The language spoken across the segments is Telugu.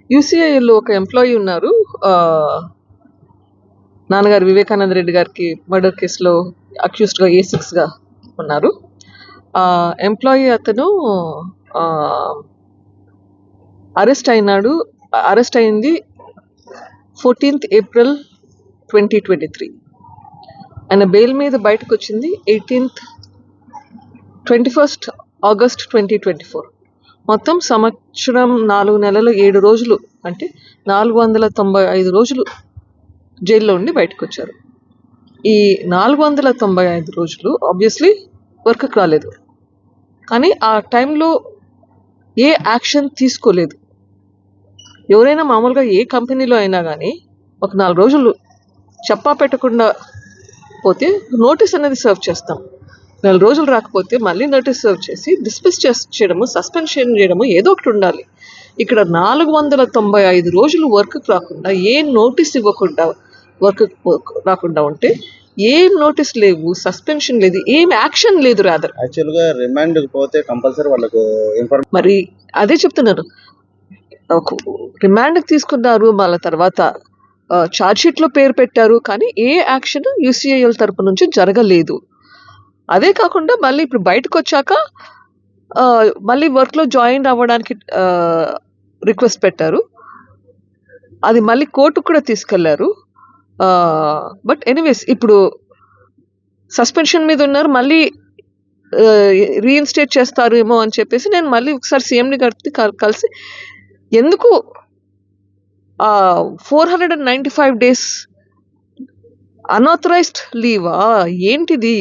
యూసీఐలో ఒక ఎంప్లాయీ ఉన్నారు. నాన్నగారు వివేకానంద రెడ్డి గారికి మర్డర్ కేసులో అక్యూస్డ్గా A6గా ఉన్నారు. ఎంప్లాయీ అతను అరెస్ట్ అయింది 14th April 2023. ఆయన బెయిల్ మీద బయటకు వచ్చింది 21st August 2024. మొత్తం సంవత్సరం 4 నెలలు 7 రోజులు, అంటే 495 రోజులు జైల్లో ఉండి బయటకు వచ్చారు. ఈ 495 రోజులు ఆబ్వియస్లీ వర్క్కి రాలేదు, కానీ ఆ టైంలో ఏ యాక్షన్ తీసుకోలేదు. ఎవరైనా మామూలుగా ఏ కంపెనీలో అయినా కానీ ఒక 4 రోజులు చెప్పా పెట్టకుండా పోతే నోటీస్ అనేది సర్వ్ చేస్తాం. 4 రోజులు రాకపోతే మళ్ళీ నోటీస్ సర్వ్ చేసి డిస్మిస్ చేయడము, సస్పెన్షన్ చేయడము ఏదో ఒకటి ఉండాలి. ఇక్కడ 495 రోజులు వర్క్ రాకుండా, ఏం నోటీస్ ఇవ్వకుండా వర్క్ రాకుండా ఉంటే ఏం నోటీస్ లేవు, సస్పెన్షన్ లేదు, ఏం యాక్షన్ లేదు. రాదర్ యాక్చువల్గా రిమాండ్ పోతే కంపల్సరీ వాళ్ళకు మరి అదే చెప్తున్నారు. రిమాండ్కి తీసుకున్నారు, మళ్ళీ తర్వాత ఛార్జ్షీట్లో పేరు పెట్టారు, కానీ ఏ యాక్షన్ యూసీఐఎల్ తరపు నుంచి జరగలేదు. అదే కాకుండా మళ్ళీ ఇప్పుడు బయటకు వచ్చాక మళ్ళీ వర్క్లో జాయిన్ అవ్వడానికి రిక్వెస్ట్ పెట్టారు. అది మళ్ళీ కోర్టుకు కూడా తీసుకెళ్లారు. బట్ ఎనీవేస్ ఇప్పుడు సస్పెన్షన్ మీద ఉన్నారు, మళ్ళీ రీఇన్స్టేట్ చేస్తారేమో అని చెప్పేసి నేను మళ్ళీ ఒకసారి సీఎండి గారితో కలిసి ఎందుకు 495 days అన్ఆథరైజ్డ్ లీవా ఏంటిది,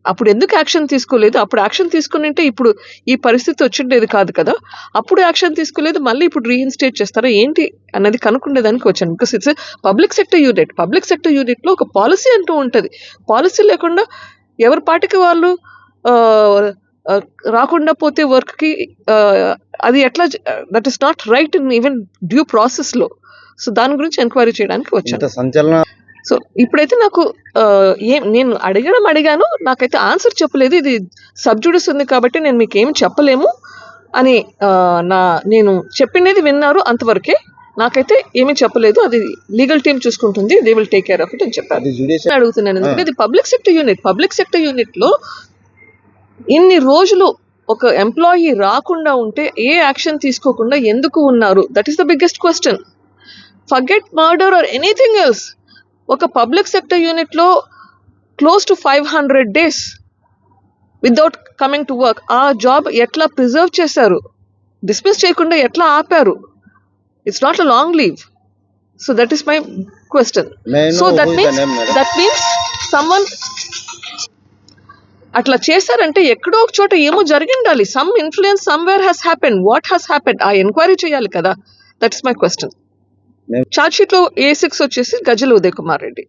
అప్పుడు ఎందుకు యాక్షన్ తీసుకోలేదు? అప్పుడు యాక్షన్ తీసుకుని ఉంటే ఇప్పుడు ఈ పరిస్థితి వచ్చిండేది కాదు కదా. అప్పుడు యాక్షన్ తీసుకోలేదు, మళ్ళీ ఇప్పుడు రీఇన్స్టేట్ చేస్తారా ఏంటి అన్నది కనుక్కునేదానికి వచ్చాను. Because it's public sector unit. Public sector యూనిట్లో ఒక పాలసీ అంటూ ఉంటుంది. పాలసీ లేకుండా ఎవరి పాటికి వాళ్ళు రాకుండా పోతే వర్క్కి అది ఎట్లా, that is not right in even due ప్రాసెస్లో. సో దాని గురించి ఎంక్వైరీ చేయడానికి వచ్చాను. సో ఇప్పుడైతే నాకు నేను అడిగాను, నాకైతే ఆన్సర్ చెప్పలేదు. ఇది సబ్జుడిస్ ఉంది కాబట్టి నేను మీకు ఏం చెప్పలేము అని నేను చెప్పినది విన్నారు, అంతవరకే. నాకైతే ఏమీ చెప్పలేదు. అది లీగల్ టీమ్ చూసుకుంటుంది, they will take care of it అని చెప్పారు. అడుగుతున్నాను ఎందుకంటే ఇది public sector unit. Public sector యూనిట్లో ఇన్ని రోజులు ఒక ఎంప్లాయీ రాకుండా ఉంటే ఏ యాక్షన్ తీసుకోకుండా ఎందుకు ఉన్నారు? That is the biggest question. Forget murder or anything else. ఒక పబ్లిక్ సెక్టర్ యూనిట్లో close to 500 days without coming to work. ఆ జాబ్ ఎట్లా ప్రిజర్వ్ చేశారు? డిస్మిస్ చేయకుండా ఎట్లా ఆపారు? It's not a long leave. So that is my question. So that means someone అట్లా చేశారంటే ఎక్కడో ఒక చోట ఏమో జరిగిండాలి. Some influence somewhere has happened. What has happened? ఆ ఎంక్వైరీ చేయాలి కదా. That is my question. ఛార్జ్షీట్లో A6 వచ్చేసి గజ్జల ఉదయ్ కుమార్ రెడ్డి.